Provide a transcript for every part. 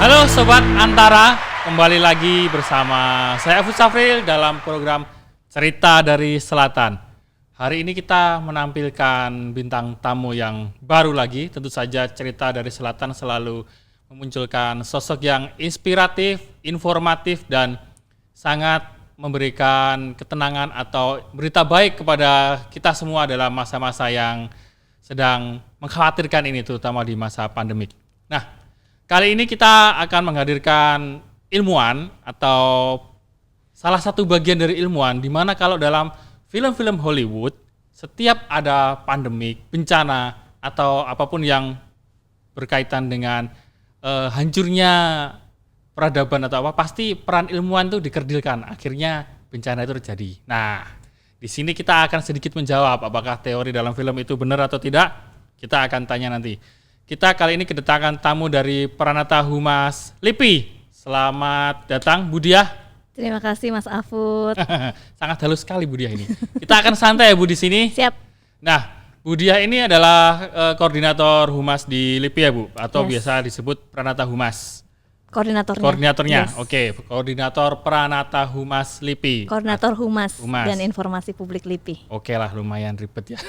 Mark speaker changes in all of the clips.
Speaker 1: Halo Sobat Antara, kembali lagi bersama saya Afuz Safril dalam program Cerita dari Selatan. Hari ini kita menampilkan bintang tamu yang baru lagi. Tentu saja Cerita dari Selatan selalu memunculkan sosok yang inspiratif, informatif, dan sangat memberikan ketenangan atau berita baik kepada kita semua dalam masa-masa yang sedang mengkhawatirkan ini, terutama di masa pandemik. Nah, kali ini kita akan menghadirkan ilmuwan atau salah satu bagian dari ilmuwan, di mana kalau dalam film-film Hollywood setiap ada pandemik, bencana atau apapun yang berkaitan dengan hancurnya peradaban atau apa, pasti peran ilmuwan itu dikerdilkan, akhirnya bencana itu terjadi. Nah, di sini kita akan sedikit menjawab apakah teori dalam film itu benar atau tidak. Kita akan tanya nanti. Kita kali ini kedatangan tamu dari Pranata Humas LIPI. Selamat datang Bu Diah.
Speaker 2: Terima kasih Mas Afud.
Speaker 1: Sangat halus sekali Bu Diah ini. Kita akan santai ya Bu di sini.
Speaker 2: Siap.
Speaker 1: Nah, Bu Diah ini adalah koordinator Humas di LIPI ya Bu, atau biasa disebut Pranata Humas. Koordinatornya. Yes. Oke, koordinator Pranata Humas LIPI.
Speaker 2: Koordinator Humas dan Informasi Publik LIPI.
Speaker 1: Oke lah, lumayan ribet ya.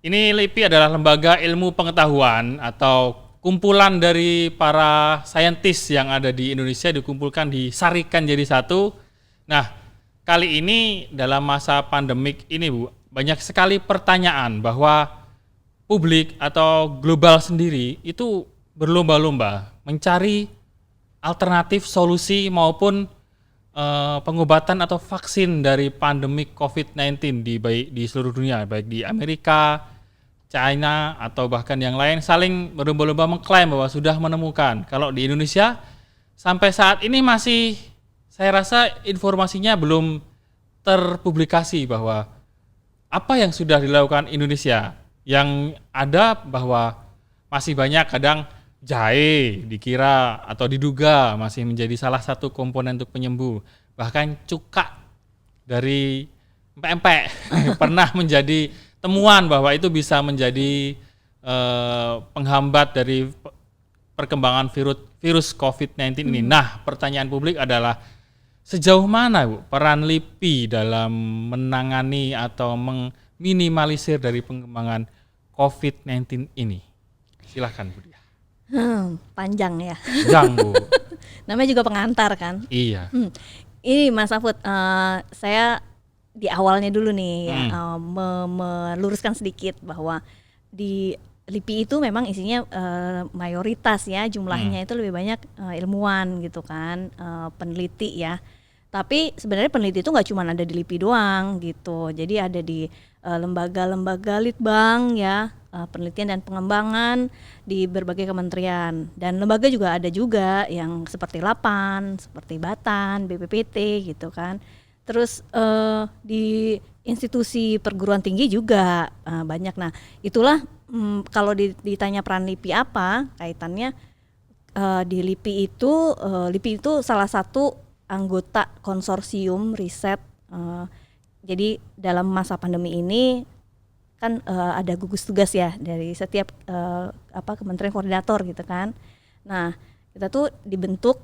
Speaker 1: Ini LIPI adalah lembaga ilmu pengetahuan atau kumpulan dari para saintis yang ada di Indonesia, dikumpulkan, disarikan jadi satu. Nah, kali ini dalam masa pandemik ini Bu, banyak sekali pertanyaan bahwa publik atau global sendiri itu berlomba-lomba mencari alternatif solusi maupun pengobatan atau vaksin dari pandemik COVID-19 di seluruh dunia, baik di Amerika, China, atau bahkan yang lain saling berlomba-lomba mengklaim bahwa sudah menemukan. Kalau di Indonesia sampai saat ini masih, saya rasa informasinya belum terpublikasi bahwa apa yang sudah dilakukan Indonesia. Yang ada bahwa masih banyak kadang jahe dikira atau diduga masih menjadi salah satu komponen untuk penyembuh. Bahkan cuka dari empek-empek pernah menjadi temuan bahwa itu bisa menjadi penghambat dari perkembangan virus COVID-19 ini. Nah, pertanyaan publik adalah sejauh mana Bu peran LIPI dalam menangani atau meminimalisir dari pengembangan COVID-19 ini? Silahkan Bu Diah.
Speaker 2: Panjang ya.
Speaker 1: Panjang Bu.
Speaker 2: Namanya juga pengantar kan.
Speaker 1: Iya.
Speaker 2: Ini Mas Afud, saya di awalnya dulu nih ya, meluruskan sedikit bahwa di LIPI itu memang isinya mayoritas ya, jumlahnya itu lebih banyak ilmuwan gitu kan, peneliti ya. Tapi sebenarnya peneliti itu nggak cuma ada di LIPI doang gitu. Jadi ada di lembaga-lembaga litbang ya, penelitian dan pengembangan di berbagai kementerian, dan lembaga juga ada juga yang seperti LAPAN, seperti Batan, BPPT gitu kan. Terus di institusi perguruan tinggi juga banyak. Nah, itulah kalau ditanya peran LIPI apa kaitannya, di LIPI itu salah satu anggota konsorsium riset. Jadi dalam masa pandemi ini kan ada gugus tugas ya dari setiap kementerian koordinator gitu kan. Nah, kita tuh dibentuk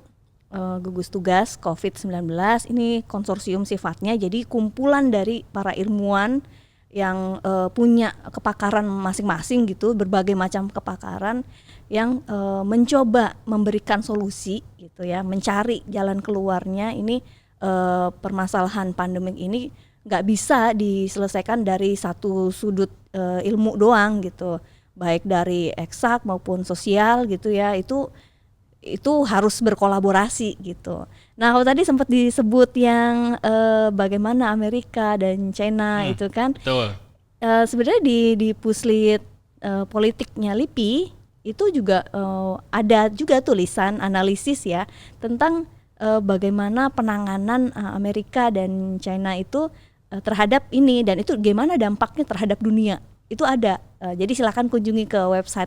Speaker 2: gugus tugas COVID-19, ini konsorsium sifatnya, jadi kumpulan dari para ilmuwan yang punya kepakaran masing-masing gitu, berbagai macam kepakaran yang mencoba memberikan solusi gitu ya, mencari jalan keluarnya. Ini permasalahan pandemik ini nggak bisa diselesaikan dari satu sudut ilmu doang gitu, baik dari eksak maupun sosial gitu ya, itu harus berkolaborasi gitu. Nah, kalau tadi sempat disebut yang bagaimana Amerika dan China itu kan, sebenarnya di puslit politiknya LIPI itu juga ada juga tulisan analisis ya tentang bagaimana penanganan Amerika dan China itu terhadap ini, dan itu gimana dampaknya terhadap dunia, itu ada. Jadi silakan kunjungi ke website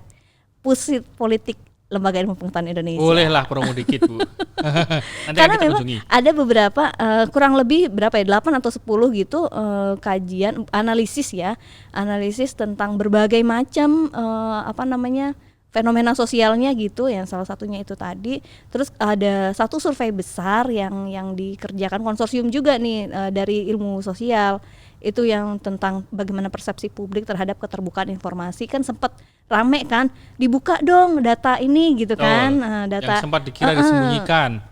Speaker 2: Puslit Politik Lembaga Ilmu Pengetahuan Indonesia.
Speaker 1: Bolehlah promo dikit Bu. Nanti
Speaker 2: karena
Speaker 1: kita
Speaker 2: memang
Speaker 1: kunjungi.
Speaker 2: Ada beberapa kurang lebih berapa ya, 8 atau 10 gitu kajian analisis tentang berbagai macam fenomena sosialnya gitu, yang salah satunya itu tadi. Terus ada satu survei besar yang dikerjakan konsorsium juga nih dari ilmu sosial, itu yang tentang bagaimana persepsi publik terhadap keterbukaan informasi. Kan sempat rame kan, dibuka dong data ini gitu kan, data
Speaker 1: yang sempat dikira disembunyikan.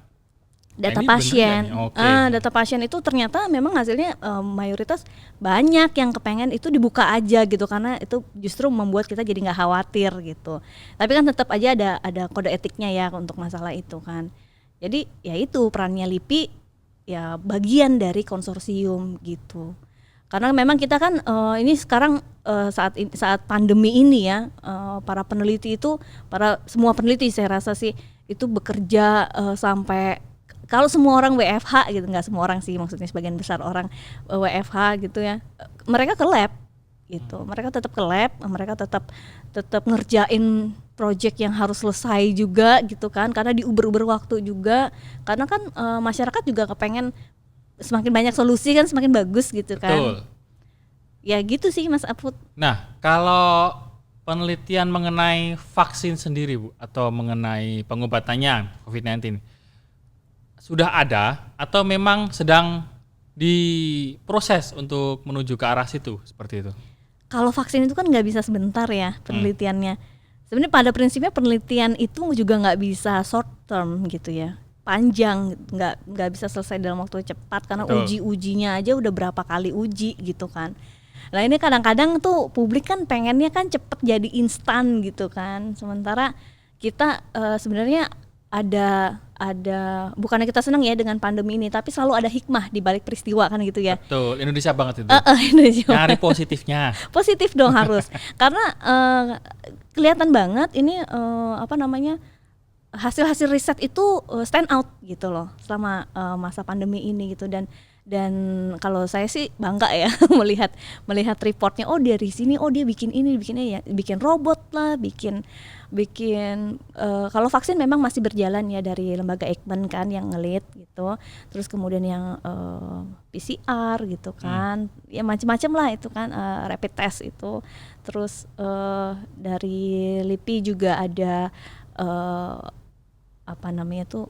Speaker 2: data
Speaker 1: ini
Speaker 2: pasien.
Speaker 1: bener nggak nih? Oke.
Speaker 2: Data pasien itu ternyata memang hasilnya mayoritas banyak yang kepengen itu dibuka aja gitu, karena itu justru membuat kita jadi nggak khawatir gitu. Tapi kan tetap aja ada kode etiknya ya untuk masalah itu kan. Jadi ya itu perannya LIPI ya, bagian dari konsorsium gitu. Karena memang kita kan ini sekarang saat pandemi ini ya, para peneliti itu, semua peneliti saya rasa sih itu bekerja sampai, kalau semua orang WFH gitu, nggak semua orang sih, maksudnya sebagian besar orang WFH gitu ya, mereka ke lab gitu, mereka tetap ke lab, mereka tetap ngerjain project yang harus selesai juga gitu kan, karena diuber-uber waktu juga, karena kan masyarakat juga kepengen semakin banyak solusi kan semakin bagus gitu kan.
Speaker 1: Betul.
Speaker 2: Ya gitu sih Mas Aput.
Speaker 1: Nah, kalau penelitian mengenai vaksin sendiri Bu, atau mengenai pengobatannya COVID-19 sudah ada atau memang sedang diproses untuk menuju ke arah situ, seperti itu?
Speaker 2: Kalau vaksin itu kan nggak bisa sebentar ya penelitiannya. Sebenarnya pada prinsipnya penelitian itu juga nggak bisa short term gitu ya, panjang, nggak bisa selesai dalam waktu cepat, karena ujinya aja udah berapa kali uji gitu kan. Nah ini kadang-kadang tuh publik kan pengennya kan cepet jadi instan gitu kan, sementara kita sebenarnya ada bukannya kita senang ya dengan pandemi ini, tapi selalu ada hikmah di balik peristiwa kan gitu ya.
Speaker 1: Betul, Indonesia banget itu.
Speaker 2: Indonesia.
Speaker 1: Nyari positifnya.
Speaker 2: Positif dong harus. Karena kelihatan banget ini hasil-hasil riset itu stand out gitu loh selama masa pandemi ini gitu, dan kalau saya sih bangga ya melihat reportnya, dari sini dia bikinnya ya, bikin robot lah, bikin kalau vaksin memang masih berjalan ya dari lembaga Eijkman kan yang ngelit gitu, terus kemudian yang PCR gitu kan, ya macam-macam lah itu kan, rapid test itu, terus dari LIPI juga ada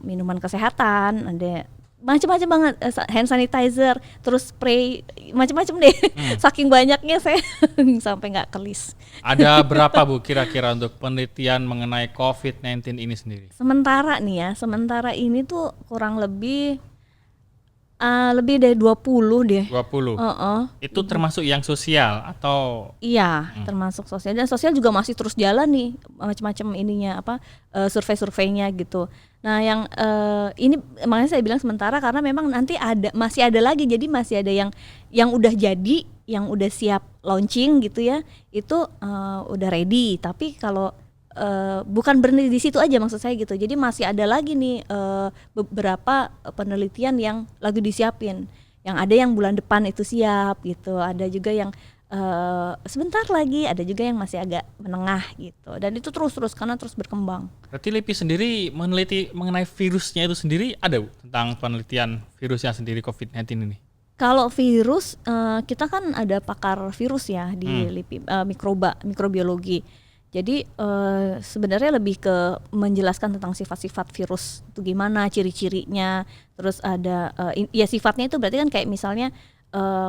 Speaker 2: minuman kesehatan, ada macam-macam banget, hand sanitizer, terus spray, macam-macam deh. Saking banyaknya saya sampai nggak kelis.
Speaker 1: Ada berapa Bu kira-kira untuk penelitian mengenai COVID-19 ini sendiri?
Speaker 2: Sementara ini tuh kurang lebih dari 20 deh.
Speaker 1: 20. Itu termasuk yang sosial atau?
Speaker 2: Iya, termasuk sosial, dan sosial juga masih terus jalan nih, macam-macam ininya survei-surveinya gitu. Nah, yang ini makanya saya bilang sementara, karena memang nanti masih ada lagi, jadi masih ada yang udah jadi, yang udah siap launching gitu ya, itu udah ready. Tapi kalau bukan berhenti di situ aja maksud saya gitu. Jadi masih ada lagi nih beberapa penelitian yang lagi disiapin. Yang ada yang bulan depan itu siap gitu. Ada juga yang sebentar lagi, ada juga yang masih agak menengah gitu. Dan itu terus karena terus berkembang.
Speaker 1: Berarti LIPI sendiri meneliti mengenai virusnya itu sendiri ada Bu, tentang penelitian virusnya sendiri COVID-19 ini?
Speaker 2: Kalau virus, kita kan ada pakar virus ya di LIPI, mikrobiologi. Jadi sebenarnya lebih ke menjelaskan tentang sifat-sifat virus itu gimana, ciri-cirinya. Terus ada ya sifatnya itu berarti kan kayak misalnya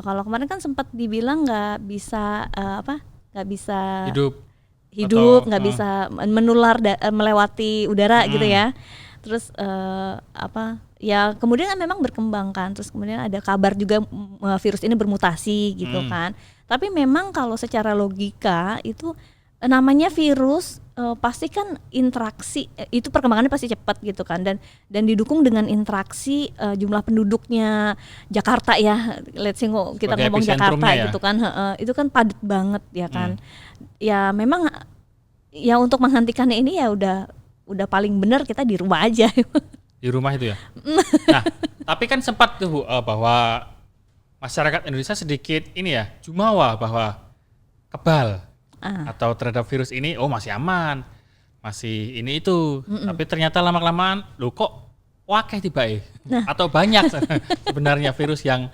Speaker 2: kalau kemarin kan sempat dibilang nggak bisa hidup, nggak bisa menular melewati udara gitu ya. Terus ya kemudian kan memang berkembang kan, terus kemudian ada kabar juga virus ini bermutasi gitu kan. Tapi memang kalau secara logika itu namanya virus, pasti kan interaksi, itu perkembangannya pasti cepat gitu kan, dan didukung dengan interaksi jumlah penduduknya Jakarta ya, let's say kita ngomong Jakarta ya? Gitu kan, itu kan padat banget ya kan. Ya memang ya untuk menghentikannya ini ya udah paling benar kita di rumah aja.
Speaker 1: Di rumah itu ya. Nah, tapi kan sempat tuh bahwa masyarakat Indonesia sedikit ini ya, jumawa bahwa kebal atau terhadap virus ini, masih aman, masih ini itu. Tapi ternyata lama-kelamaan, loh kok wakeh tiba atau banyak sebenarnya virus yang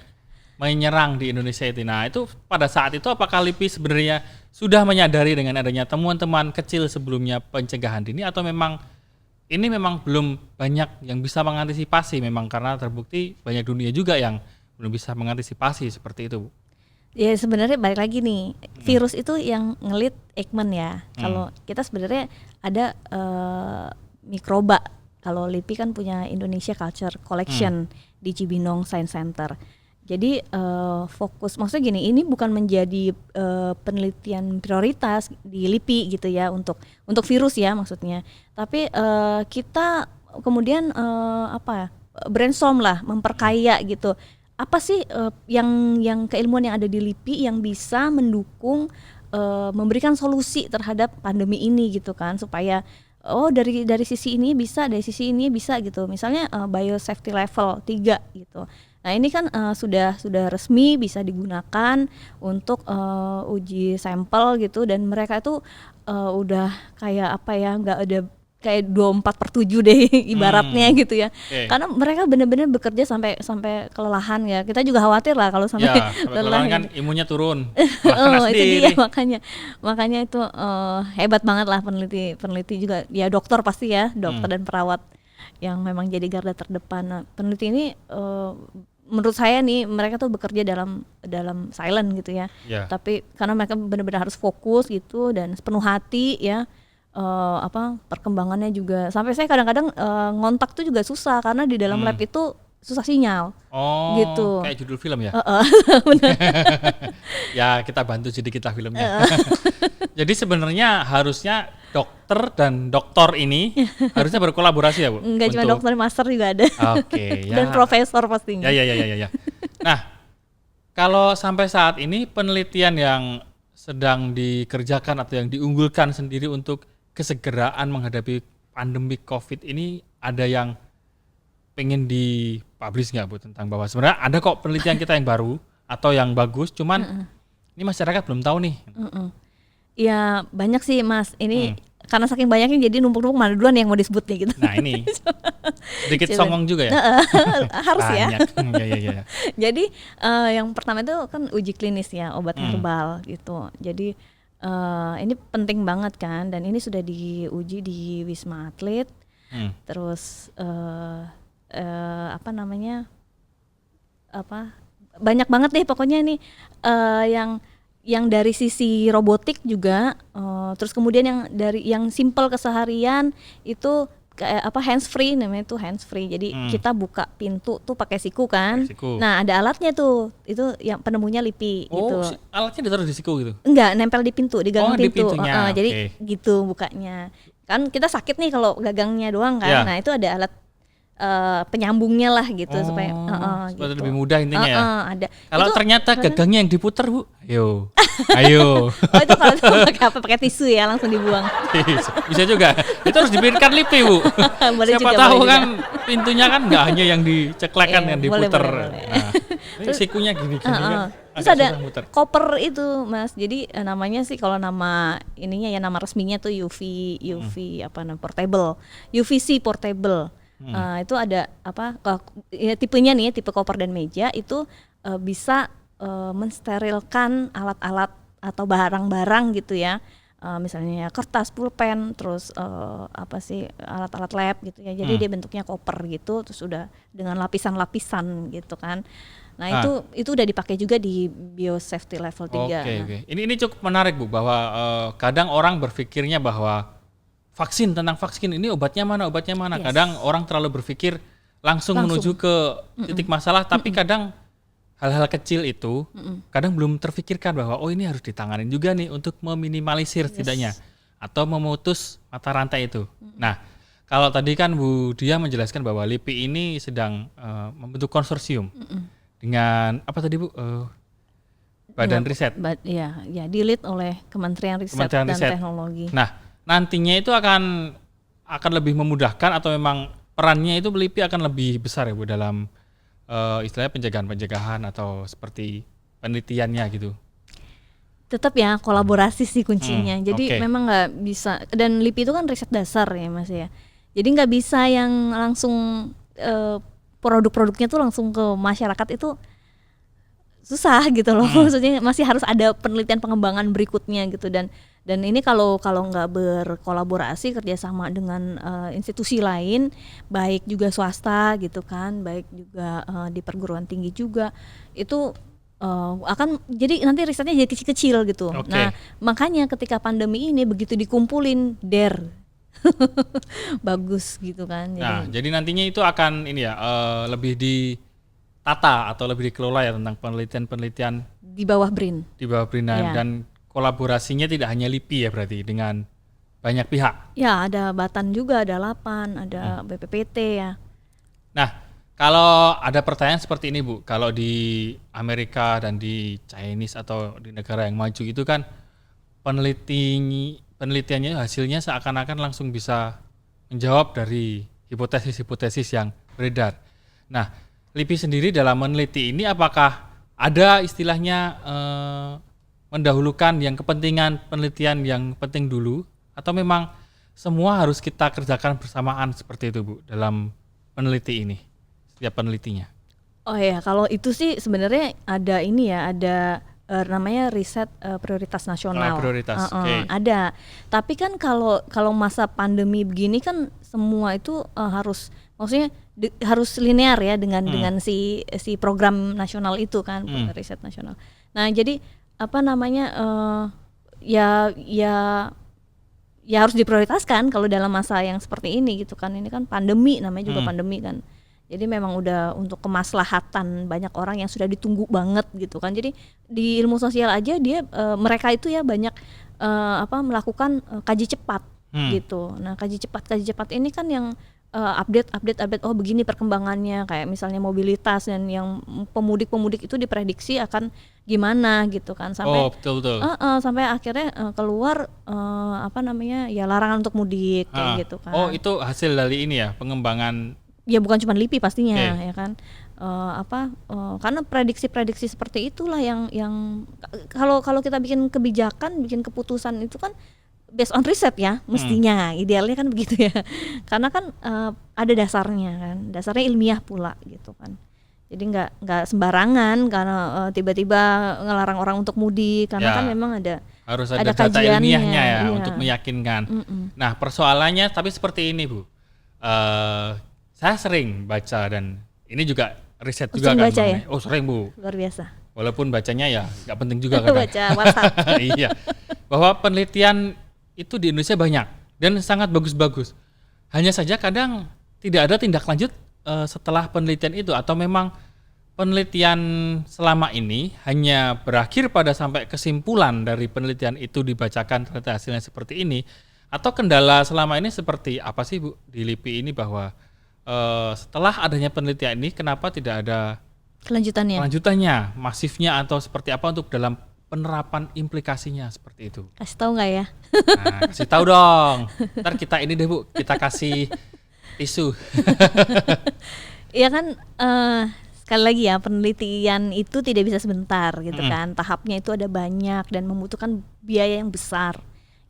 Speaker 1: menyerang di Indonesia itu. Nah, itu pada saat itu apakah LIPI sebenarnya sudah menyadari dengan adanya temuan-temuan kecil sebelumnya pencegahan dini, atau memang ini memang belum banyak yang bisa mengantisipasi, memang karena terbukti banyak dunia juga yang belum bisa mengantisipasi seperti itu, Bu?
Speaker 2: Ya sebenarnya balik lagi nih, virus itu yang ngelit Eijkman ya. Kalau kita sebenarnya ada mikroba. Kalau LIPI kan punya Indonesia Culture Collection di Cibinong Science Center. Jadi fokus, maksudnya gini, ini bukan menjadi penelitian prioritas di LIPI gitu ya untuk virus ya maksudnya. Tapi kita kemudian brainstorm lah, memperkaya gitu. Apa sih yang keilmuan yang ada di LIPI yang bisa mendukung memberikan solusi terhadap pandemi ini gitu kan, supaya dari sisi ini bisa, dari sisi ini bisa gitu. Misalnya biosafety level 3 gitu. Nah ini kan sudah resmi bisa digunakan untuk uji sampel gitu, dan mereka itu udah kayak apa ya, nggak ada kayak 24/7 deh ibaratnya gitu ya. Karena mereka benar-benar bekerja sampai kelelahan ya. Kita juga khawatir lah kalau sampai
Speaker 1: lelah kan, imunnya turun.
Speaker 2: Itu dia makanya itu hebat banget lah peneliti juga ya, dokter pasti ya, dokter dan perawat yang memang jadi garda terdepan. Nah, peneliti ini menurut saya nih mereka tuh bekerja dalam silent gitu ya. Tapi karena mereka benar-benar harus fokus gitu dan sepenuh hati ya. Perkembangannya juga sampai saya kadang-kadang ngontak tuh juga susah karena di dalam lab itu susah sinyal. Gitu.
Speaker 1: Kayak judul film ya. Ya kita bantu sedikit lah filmnya. Jadi sebenarnya harusnya dokter dan doktor ini harusnya berkolaborasi ya, Bu?
Speaker 2: Enggak cuma dokter, master juga ada.
Speaker 1: Oke.
Speaker 2: Dan profesor pastinya.
Speaker 1: Ya. Nah, kalau sampai saat ini penelitian yang sedang dikerjakan atau yang diunggulkan sendiri untuk kesegeraan menghadapi pandemi COVID ini, ada yang pengen dipublish nggak, Bu, tentang bahwa sebenarnya ada kok penelitian kita yang baru atau yang bagus, cuman ini masyarakat belum tahu nih.
Speaker 2: Ya banyak sih Mas, ini karena saking banyaknya jadi numpuk-numpuk mana duluan yang mau disebut nih gitu.
Speaker 1: Nah ini sedikit songong juga ya.
Speaker 2: Harus ya.
Speaker 1: Ya.
Speaker 2: Jadi yang pertama itu kan uji klinis ya, obat herbal gitu. Jadi ini penting banget kan, dan ini sudah diuji di Wisma Atlet. Terus banyak banget deh pokoknya ini yang dari sisi robotik juga, terus kemudian yang simple keseharian itu kayak hands free, namanya tuh hands free. Jadi kita buka pintu tuh pakai siku kan. Nah ada alatnya tuh, itu yang penemunya LIPI gitu.
Speaker 1: Alatnya ditaruh di siku gitu?
Speaker 2: Enggak, nempel di pintu, di gagang pintu.
Speaker 1: Jadi
Speaker 2: gitu bukanya. Kan kita sakit nih kalau gagangnya doang kan. Nah itu ada alat penyambungnya lah gitu supaya
Speaker 1: gitu.
Speaker 2: Gitu.
Speaker 1: Lebih mudah intinya ya.
Speaker 2: Ada.
Speaker 1: Kalau ternyata gagangnya yang diputar, Bu, ayo.
Speaker 2: Itu kalau pakai apa? Pakai tisu ya, langsung dibuang.
Speaker 1: Bisa juga. Itu harus diberikan LIPI, Bu. Siapa tahu kan pintunya kan nggak hanya yang diceklek kan, yang diputar.
Speaker 2: Boleh.
Speaker 1: Nah, sikunya gini kan.
Speaker 2: Terus ada koper itu Mas. Jadi namanya sih, kalau nama ininya ya, nama resminya tuh UV portable. UVC portable. Itu ada tipenya nih, tipe koper dan meja itu bisa mensterilkan alat-alat atau barang-barang gitu ya, misalnya kertas, pulpen, terus alat-alat lab gitu ya. Jadi dia bentuknya koper gitu, terus udah dengan lapisan-lapisan gitu kan. Nah itu udah dipakai juga di biosafety level 3.
Speaker 1: Oke. Ini cukup menarik, Bu, bahwa kadang orang berpikirnya bahwa tentang vaksin ini obatnya mana. Yes. Kadang orang terlalu berpikir langsung menuju ke titik masalah, tapi kadang hal-hal kecil itu kadang belum terfikirkan bahwa ini harus ditanganin juga nih untuk meminimalisir setidaknya atau memutus mata rantai itu. Nah, kalau tadi kan Bu Dia menjelaskan bahwa LIPI ini sedang membentuk konsorsium dengan apa tadi, Bu? Badan riset.
Speaker 2: Ya, di-lead oleh Kementerian Riset dan Teknologi.
Speaker 1: Nah, nantinya itu akan lebih memudahkan atau memang perannya itu LIPI akan lebih besar ya, Bu, dalam istilahnya pencegahan atau seperti penelitiannya gitu?
Speaker 2: Tetap ya kolaborasi sih kuncinya. Jadi memang nggak bisa, dan LIPI itu kan riset dasar ya Mas ya. Jadi nggak bisa yang langsung produk-produknya tuh langsung ke masyarakat, itu susah gitu loh. Maksudnya masih harus ada penelitian pengembangan berikutnya gitu, dan ini kalau nggak berkolaborasi kerjasama dengan institusi lain, baik juga swasta gitu kan, baik juga di perguruan tinggi juga, itu akan jadi nanti risetnya jadi kecil-kecil gitu.
Speaker 1: Oke.
Speaker 2: Nah makanya ketika pandemi ini begitu dikumpulin bagus gitu kan.
Speaker 1: Nah, jadi nantinya itu akan ini ya lebih ditata atau lebih dikelola ya tentang penelitian-penelitian
Speaker 2: di bawah BRIN.
Speaker 1: di bawah BRIN dan kolaborasinya tidak hanya LIPI ya berarti dengan banyak pihak.
Speaker 2: Ya, ada Batan juga, ada LAPAN, ada BPPT ya.
Speaker 1: Nah, kalau ada pertanyaan seperti ini Bu, kalau di Amerika dan di Chinese atau di negara yang maju itu kan penelitiannya hasilnya seakan-akan langsung bisa menjawab dari hipotesis-hipotesis yang beredar. Nah, LIPI sendiri dalam meneliti ini apakah ada istilahnya mendahulukan yang kepentingan penelitian yang penting dulu, atau memang semua harus kita kerjakan bersamaan seperti itu Bu dalam peneliti ini, setiap penelitinya?
Speaker 2: Oh ya, kalau itu sih sebenarnya ada ini ya, ada namanya riset prioritas nasional.
Speaker 1: Prioritas, oke.
Speaker 2: Ada. Tapi kan kalau masa pandemi begini kan semua itu harus, maksudnya harus linear ya dengan si program nasional itu kan, riset nasional. Nah jadi apa namanya ya harus diprioritaskan kalau dalam masa yang seperti ini gitu kan. Ini kan pandemi, namanya juga pandemi kan. Jadi memang udah untuk kemaslahatan banyak orang yang sudah ditunggu banget gitu kan. Jadi di ilmu sosial aja dia mereka itu ya banyak melakukan kaji cepat gitu. Nah kaji cepat ini kan yang update oh begini perkembangannya, kayak misalnya mobilitas dan yang pemudik itu diprediksi akan gimana gitu kan, sampai
Speaker 1: betul.
Speaker 2: sampai akhirnya keluar ya larangan untuk mudik kayak gitu kan.
Speaker 1: Itu hasil dari ini ya, pengembangan.
Speaker 2: Ya bukan cuma LIPI pastinya ya kan, karena prediksi seperti itulah yang kalau kita bikin kebijakan, bikin keputusan itu kan based on riset ya mestinya, idealnya kan begitu ya, karena kan ada dasarnya ilmiah pula gitu kan. Jadi nggak sembarangan karena tiba-tiba ngelarang orang untuk mudik, karena kan memang
Speaker 1: harus ada data ilmiahnya ya untuk meyakinkan. Nah persoalannya tapi seperti ini Bu, saya sering baca dan ini juga riset juga kan.
Speaker 2: Baca ya?
Speaker 1: Sering Bu.
Speaker 2: Luar biasa.
Speaker 1: Walaupun bacanya ya nggak penting juga kadang.
Speaker 2: Baca WhatsApp.
Speaker 1: Iya. Bahwa penelitian itu di Indonesia banyak dan sangat bagus-bagus. Hanya saja kadang tidak ada tindak lanjut setelah penelitian itu, atau memang penelitian selama ini hanya berakhir pada sampai kesimpulan dari penelitian itu dibacakan ternyata hasilnya seperti ini, atau kendala selama ini seperti apa sih Bu di LIPI ini, bahwa setelah adanya penelitian ini kenapa tidak ada kelanjutannya, masifnya, atau seperti apa untuk dalam penerapan implikasinya seperti itu?
Speaker 2: Kasih tahu nggak ya?
Speaker 1: Nah, kasih tahu dong. Ntar kita ini deh Bu, kita kasih tisu.
Speaker 2: Iya kan, sekali lagi ya, penelitian itu tidak bisa sebentar gitu kan. Tahapnya itu ada banyak dan membutuhkan biaya yang besar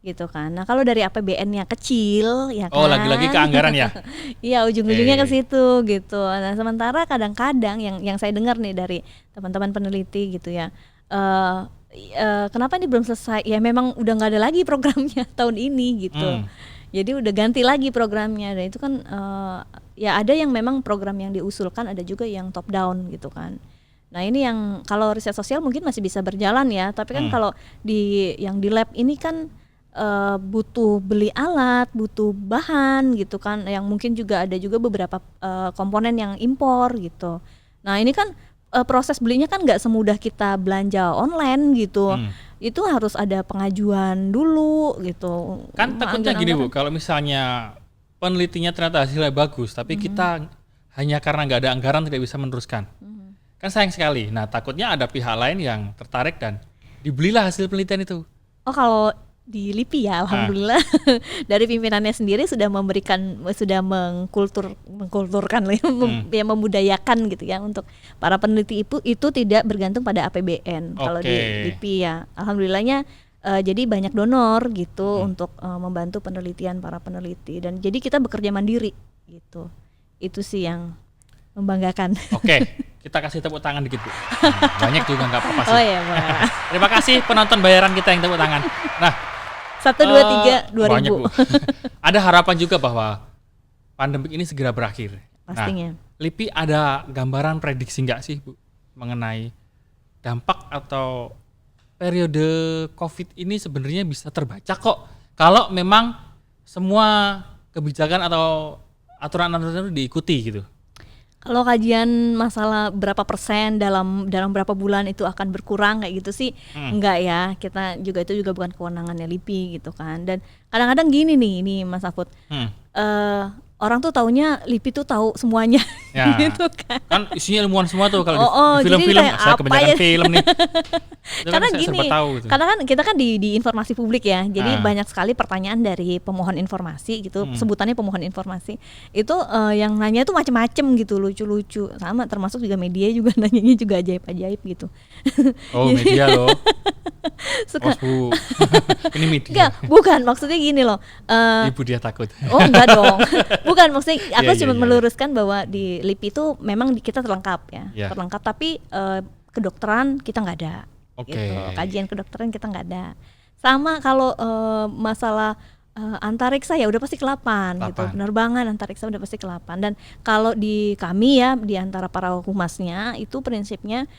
Speaker 2: gitu kan. Nah kalau dari APBN-nya kecil ya kan.
Speaker 1: Lagi-lagi ke anggaran ya?
Speaker 2: Iya, ujung-ujungnya ke situ gitu. Nah sementara kadang-kadang yang saya dengar nih dari teman-teman peneliti gitu ya, kenapa ini belum selesai? Ya memang udah nggak ada lagi programnya tahun ini gitu. Jadi udah ganti lagi programnya, dan itu kan ya ada yang memang program yang diusulkan, ada juga yang top down gitu kan. Nah ini yang kalau riset sosial mungkin masih bisa berjalan ya, tapi kan kalau yang di lab ini kan butuh beli alat, butuh bahan gitu kan, yang mungkin juga ada juga beberapa komponen yang impor gitu. Nah ini kan proses belinya kan nggak semudah kita belanja online gitu. Itu harus ada pengajuan dulu gitu.
Speaker 1: Kan takutnya gini Bu, kalau misalnya penelitinya ternyata hasilnya bagus, tapi kita hanya karena nggak ada anggaran tidak bisa meneruskan. Kan sayang sekali. Nah takutnya ada pihak lain yang tertarik dan dibelilah hasil penelitian itu.
Speaker 2: Oh kalau di LIPI ya alhamdulillah dari pimpinannya sendiri sudah mengkulturkan ya, membudayakan gitu ya untuk para peneliti itu tidak bergantung pada APBN. Kalau di LIPI ya alhamdulillahnya jadi banyak donor gitu untuk membantu penelitian para peneliti, dan jadi kita bekerja mandiri gitu. Itu sih yang membanggakan.
Speaker 1: Oke, kita kasih tepuk tangan dikit Bu. Banyak juga nggak apa-apa sih.
Speaker 2: Oh iya, boleh.
Speaker 1: Terima kasih penonton bayaran kita yang tepuk tangan. Nah,
Speaker 2: 1, 2, 3, 2000.
Speaker 1: banyak Bu. Ada harapan juga bahwa pandemi ini segera berakhir.
Speaker 2: Pastinya.
Speaker 1: Nah, LIPI ada gambaran prediksi nggak sih Bu mengenai dampak atau periode COVID ini sebenarnya bisa terbaca kok kalau memang semua kebijakan atau aturan-aturan itu diikuti gitu.
Speaker 2: Kalau kajian masalah berapa persen dalam berapa bulan itu akan berkurang kayak gitu sih enggak ya. Kita juga itu juga bukan kewenangannya LIPI gitu kan. Dan kadang-kadang gini nih Mas Afud. Orang tuh taunya LIPI tuh tahu semuanya
Speaker 1: Ya.
Speaker 2: gitu kan.
Speaker 1: Kan isinya ilmuwan semua tuh kalau di
Speaker 2: jadi
Speaker 1: film-film.
Speaker 2: kayak
Speaker 1: Saya
Speaker 2: apa
Speaker 1: kebanyakan
Speaker 2: ya?
Speaker 1: film nih. Itu
Speaker 2: Karena
Speaker 1: kan saya
Speaker 2: gini,
Speaker 1: serba tahu gitu.
Speaker 2: karena kan kita kan di informasi publik ya, jadi
Speaker 1: Ah.
Speaker 2: banyak sekali pertanyaan dari pemohon informasi gitu, sebutannya pemohon informasi itu yang nanya tuh macem-macem gitu, lucu-lucu, sama termasuk juga media juga nanyanya juga ajaib-ajaib gitu.
Speaker 1: Oh,
Speaker 2: Jadi-
Speaker 1: media loh.
Speaker 2: Suka,
Speaker 1: Bos Bu. Ini media.
Speaker 2: enggak, bukan maksudnya gini loh.
Speaker 1: Ibu dia takut.
Speaker 2: Oh enggak dong, bukan maksudnya aku
Speaker 1: Iya,
Speaker 2: cuma
Speaker 1: iya.
Speaker 2: meluruskan bahwa di LIPI itu memang kita terlengkap ya,
Speaker 1: Iya.
Speaker 2: terlengkap tapi kedokteran kita nggak ada.
Speaker 1: Oke.
Speaker 2: Gitu. Kajian kedokteran kita nggak ada. Sama kalau masalah antariksa ya udah pasti ke-8 gitu.
Speaker 1: Delapan.
Speaker 2: Penerbangan antariksa udah pasti ke-8. Dan kalau di kami ya di antara para humasnya itu prinsipnya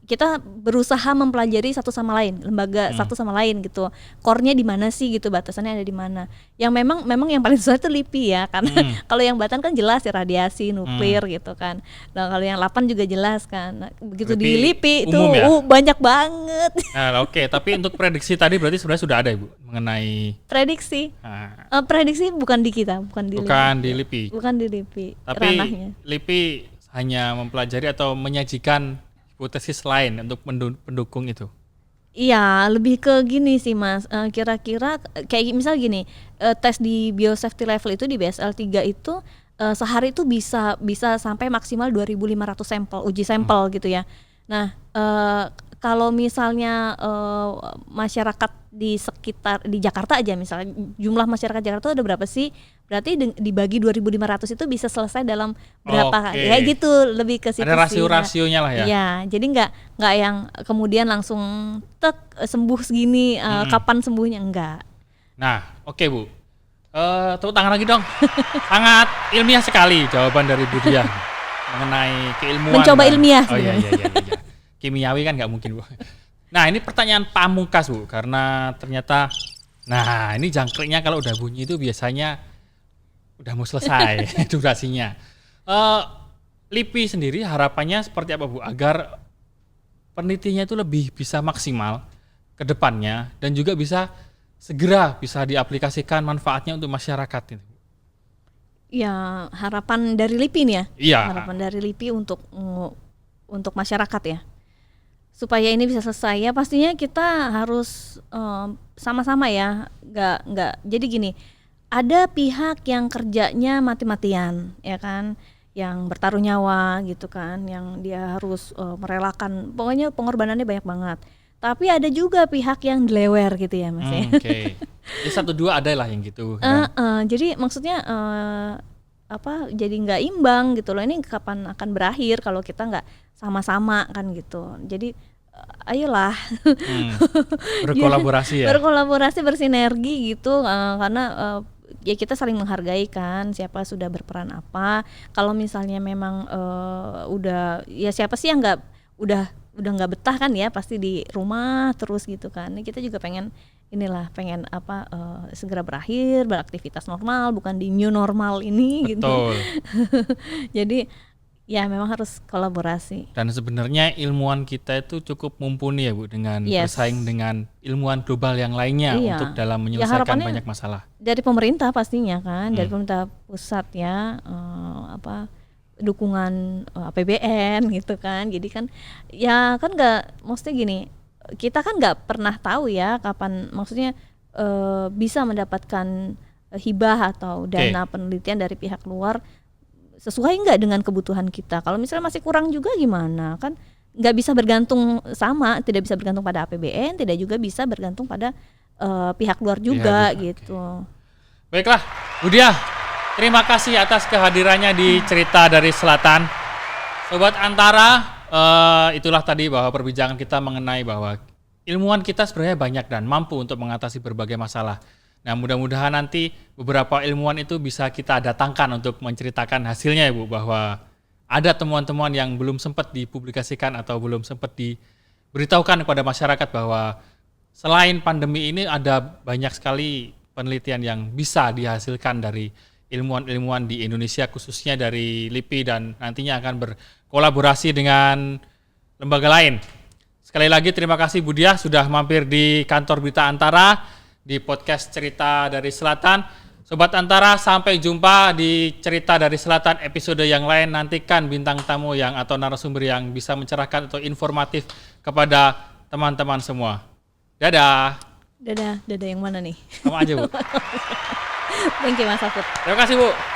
Speaker 2: kita berusaha mempelajari satu sama lain, lembaga satu sama lain gitu. Core-nya di mana sih gitu, batasannya ada di mana. Yang memang yang paling susah itu LIPI ya, karena kalau yang Batan kan jelas ya radiasi, nuklir gitu kan. Nah, kalau yang 8 juga jelas kan. Nah, begitu di LIPI itu
Speaker 1: umum ya?
Speaker 2: banyak banget
Speaker 1: Nah, oke, tapi untuk prediksi tadi berarti sebenarnya sudah ada Ibu mengenai
Speaker 2: prediksi.
Speaker 1: nah,
Speaker 2: Prediksi bukan di kita, bukan di
Speaker 1: bukan
Speaker 2: LIPI.
Speaker 1: di LIPI.
Speaker 2: Bukan di LIPI
Speaker 1: Tapi
Speaker 2: ranahnya.
Speaker 1: LIPI hanya mempelajari atau menyajikan hipotesis lain untuk pendukung itu.
Speaker 2: Iya, lebih ke gini sih Mas. Kira-kira kayak misal gini, tes di biosafety level itu di BSL 3 itu sehari itu bisa sampai maksimal 2.500 sampel, uji sampel gitu ya. Nah, kalau misalnya masyarakat di sekitar di Jakarta aja misalnya, jumlah masyarakat Jakarta ada berapa sih? Berarti dibagi 2.500 itu bisa selesai dalam berapa?
Speaker 1: Oke.
Speaker 2: Kayak gitu, lebih ke situ
Speaker 1: Ada
Speaker 2: sih.
Speaker 1: rasio-rasionya lah ya.
Speaker 2: Iya, jadi nggak yang kemudian langsung sembuh segini, kapan sembuhnya, enggak.
Speaker 1: Nah, oke Bu. Tepuk tangan lagi dong. Sangat ilmiah sekali jawaban dari Bu Diah mengenai keilmuan.
Speaker 2: Mencoba
Speaker 1: dan-
Speaker 2: ilmiah
Speaker 1: Oh iya,
Speaker 2: sebenarnya.
Speaker 1: iya. Kimiawi kan nggak mungkin Bu. Nah, ini pertanyaan pamungkas Bu, karena ternyata, nah ini jangkriknya kalau udah bunyi itu biasanya udah mau selesai durasinya. LIPI sendiri harapannya seperti apa Bu, agar penelitiannya itu lebih bisa maksimal ke depannya dan juga bisa segera bisa diaplikasikan manfaatnya untuk masyarakat itu.
Speaker 2: Ya, harapan dari LIPI nih ya.
Speaker 1: Iya.
Speaker 2: Harapan dari LIPI untuk masyarakat ya. Supaya ini bisa selesai ya pastinya kita harus sama-sama ya. Nggak. Jadi gini, ada pihak yang kerjanya mati-matian ya kan, yang bertaruh nyawa gitu kan, yang dia harus merelakan, pokoknya pengorbanannya banyak banget. Tapi ada juga pihak yang dilewer gitu ya Mas ya.
Speaker 1: Oke. Jadi 1-2 ada lah yang gitu. Kan?
Speaker 2: Jadi maksudnya jadi nggak imbang gitu loh. Ini kapan akan berakhir kalau kita nggak sama-sama kan gitu. Jadi ayolah
Speaker 1: Berkolaborasi ya.
Speaker 2: berkolaborasi, bersinergi gitu, karena ya kita saling menghargai kan siapa sudah berperan apa. Kalau misalnya memang udah ya siapa sih yang nggak udah nggak betah kan ya, pasti di rumah terus gitu kan. Ini kita juga pengen segera berakhir, beraktivitas normal, bukan di new normal ini gitu.
Speaker 1: Betul.
Speaker 2: Jadi ya memang harus kolaborasi.
Speaker 1: Dan sebenarnya ilmuwan kita itu cukup mumpuni ya Bu, dengan
Speaker 2: Yes.
Speaker 1: bersaing dengan ilmuwan global yang lainnya
Speaker 2: Iya.
Speaker 1: untuk dalam
Speaker 2: Ya,
Speaker 1: menyelesaikan
Speaker 2: harapannya
Speaker 1: banyak masalah.
Speaker 2: dari pemerintah pastinya kan, dari pemerintah pusat ya, dukungan APBN gitu kan. Jadi kan ya kan nggak, maksudnya gini, kita kan nggak pernah tahu ya kapan maksudnya bisa mendapatkan hibah atau dana penelitian dari pihak luar sesuai nggak dengan kebutuhan kita. Kalau misalnya masih kurang juga gimana, kan nggak bisa bergantung tidak bisa bergantung pada APBN, tidak juga bisa bergantung pada pihak luar juga gitu.
Speaker 1: Baiklah, Bu Diah, terima kasih atas kehadirannya di Cerita dari Selatan. Sobat Antara, itulah tadi bahwa perbincangan kita mengenai bahwa ilmuwan kita sebenarnya banyak dan mampu untuk mengatasi berbagai masalah. Nah, mudah-mudahan nanti beberapa ilmuwan itu bisa kita datangkan untuk menceritakan hasilnya, Ibu, bahwa ada temuan-temuan yang belum sempat dipublikasikan atau belum sempat diberitahukan kepada masyarakat bahwa selain pandemi ini ada banyak sekali penelitian yang bisa dihasilkan dari ilmuwan-ilmuwan di Indonesia, khususnya dari LIPI, dan nantinya akan berkolaborasi dengan lembaga lain. Sekali lagi terima kasih Budiah sudah mampir di kantor Berita Antara di podcast Cerita dari Selatan. Sobat Antara, sampai jumpa di Cerita dari Selatan episode yang lain. Nantikan bintang tamu yang atau narasumber yang bisa mencerahkan atau informatif kepada teman-teman semua. Dadah.
Speaker 2: Dadah yang mana nih?
Speaker 1: Sama aja, Bu.
Speaker 2: Thank you Mas Afud.
Speaker 1: Terima kasih, Bu.